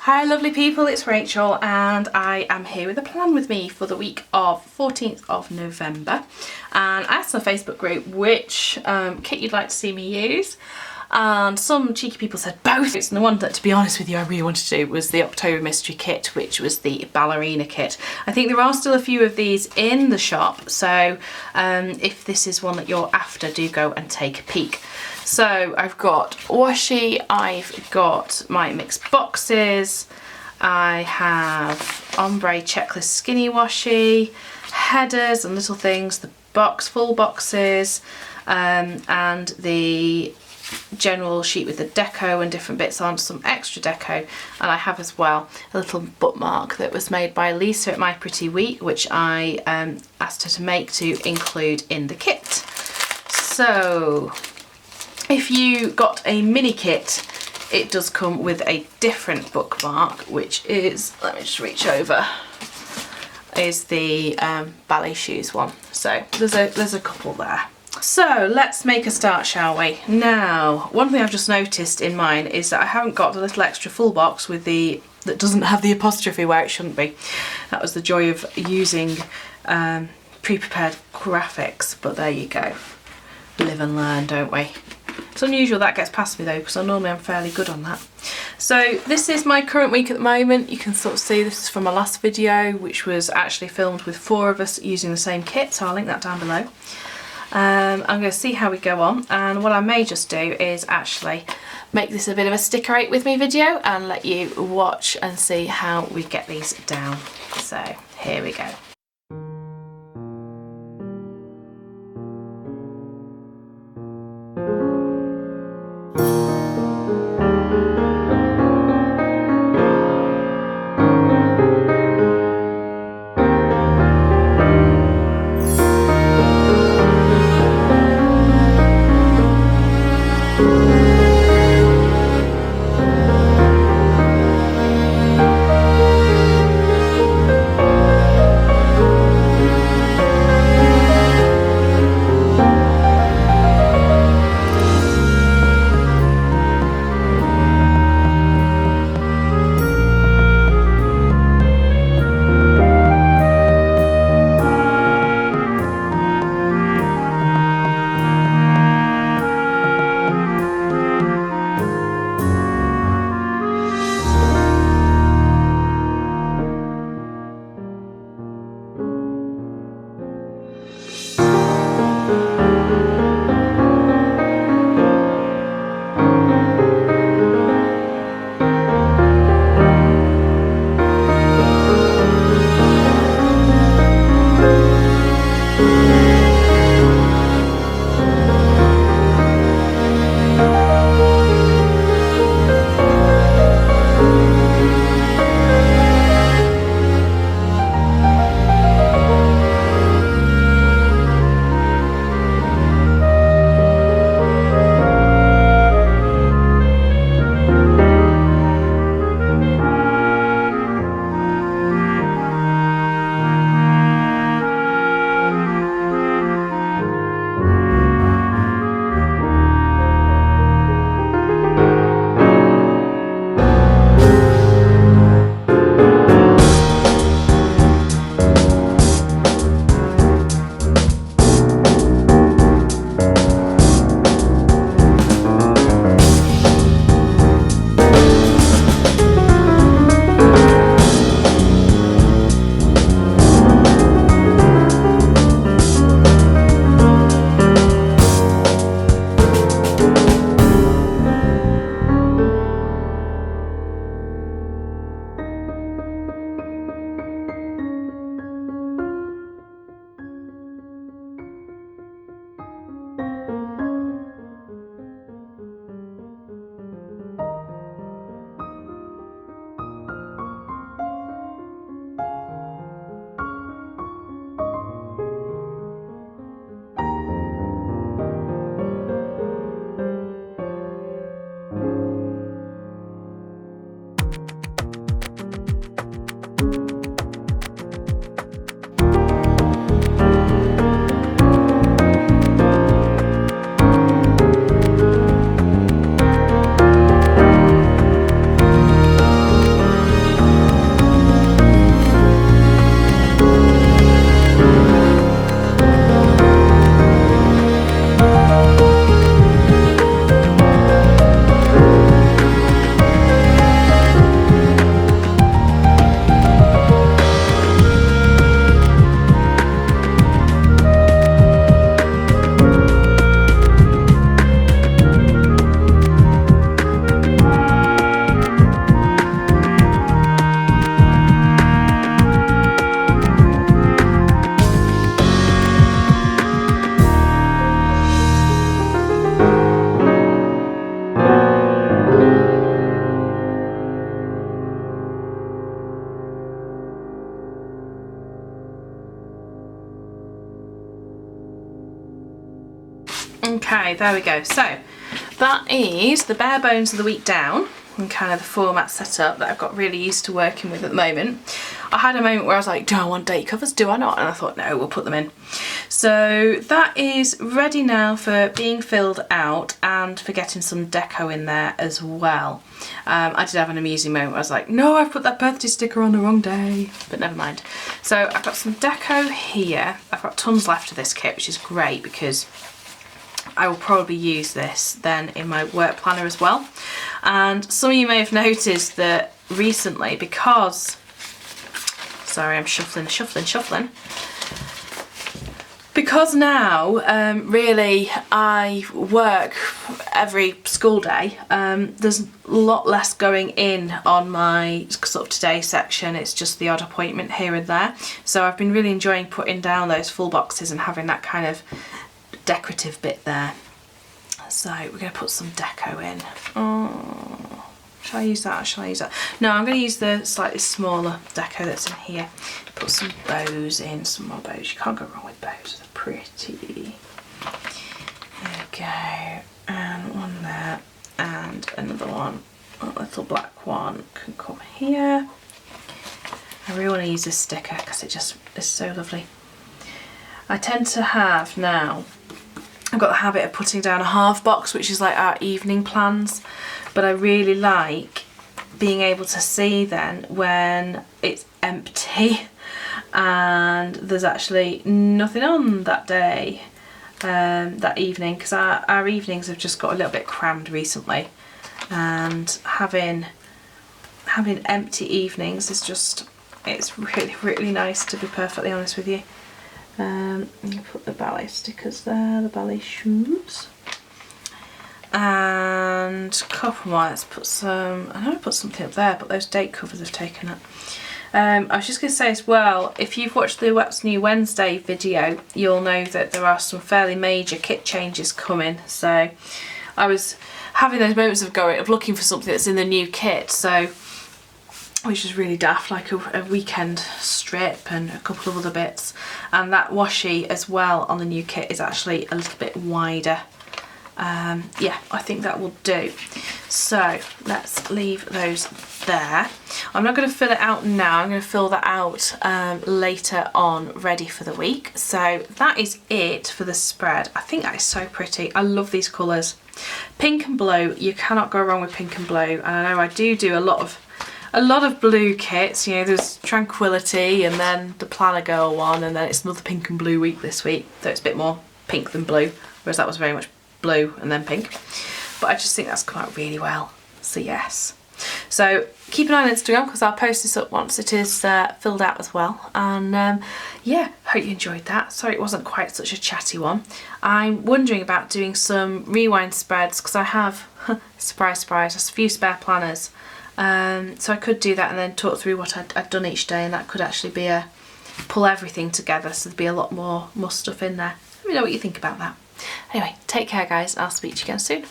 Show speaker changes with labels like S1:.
S1: Hi lovely people, it's Rachel and I am here with a plan with me for the week of 14th of November, and I asked in a Facebook group which kit you'd like to see me use, and some cheeky people said both. And the one that, to be honest with you, I really wanted to do was the October Mystery Kit, which was the ballerina kit. I think there are still a few of these in the shop, so if this is one that you're after, do go and take a peek. So I've got washi, I've got my mixed boxes, I have ombre checklist skinny washi, headers and little things, the full boxes, and the general sheet with the deco and different bits on, some extra deco, and I have as well a little bookmark that was made by Lisa at My Pretty Week, which I asked her to make to include in the kit. So if you got a mini kit, it does come with a different bookmark, which is, let me just reach over, is the ballet shoes one. So there's a couple there. So let's make a start, shall we? Now, one thing I've just noticed in mine is that I haven't got the little extra full box with that doesn't have the apostrophe where it shouldn't be. That was the joy of using pre-prepared graphics, but there you go. Live and learn, don't we? It's unusual that gets past me though, because normally I'm fairly good on that. So this is my current week at the moment. You can sort of see this is from my last video, which was actually filmed with 4 of us using the same kit, so I'll link that down below. I'm going to see how we go on, and what I may just do is actually make this a bit of a stick or 8 with me video and let you watch and see how we get these down. So here we go. Okay, there we go. So that is the bare bones of the week down and kind of the format set up that I've got really used to working with at the moment. I had a moment where I was like, do I want date covers? Do I not? And I thought, no, we'll put them in. So that is ready now for being filled out and for getting some deco in there as well. I did have an amusing moment where I was like, no, I've put that birthday sticker on the wrong day, but never mind. So I've got some deco here. I've got tons left of this kit, which is great because I will probably use this then in my work planner as well. And some of you may have noticed that recently, because, sorry, I'm shuffling, because now really I work every school day, there's a lot less going in on my sort of today section. It's just the odd appointment here and there. So I've been really enjoying putting down those full boxes and having that kind of decorative bit there. So we're going to put some deco in. Oh, shall I use that or shall I use that? No, I'm going to use the slightly smaller deco that's in here. Put some bows in, some more bows. You can't go wrong with bows, they're pretty. There we go. And one there and another one. A little black one can come here. I really want to use this sticker because it just is so lovely. I tend to have now, I've got the habit of putting down a half box, which is like our evening plans, but I really like being able to see then when it's empty and there's actually nothing on that day, that evening, because our evenings have just got a little bit crammed recently, and having empty evenings is just, it's really nice, to be perfectly honest with you. I'm going to put the ballet stickers there, the ballet shoes, and a couple more. Let's put some, I know I put something up there, but those date covers have taken up. I was just going to say as well, if you've watched the What's New Wednesday video, you'll know that there are some fairly major kit changes coming. So I was having those moments of looking for something that's in the new kit, so which is really daft, like a weekend strip and a couple of other bits. And that washi as well on the new kit is actually a little bit wider. Yeah, I think that will do. So let's leave those there. I'm not going to fill it out now, I'm going to fill that out later on, ready for the week. So that is it for the spread. I think that is so pretty. I love these colours. Pink and blue, you cannot go wrong with pink and blue. And I know I do a lot of blue kits, you know, there's Tranquility and then the Planner Girl one, and then it's another pink and blue week this week, so it's a bit more pink than blue, whereas that was very much blue and then pink. But I just think that's come out really well, so yes. So keep an eye on Instagram because I'll post this up once it is filled out as well. And yeah, hope you enjoyed that. Sorry it wasn't quite such a chatty one. I'm wondering about doing some rewind spreads because I have, surprise surprise, just a few spare planners. So I could do that and then talk through what I'd done each day, and that could actually be pull everything together, so there'd be a lot more stuff in there. Let me know what you think about that. Anyway, take care guys, I'll speak to you again soon.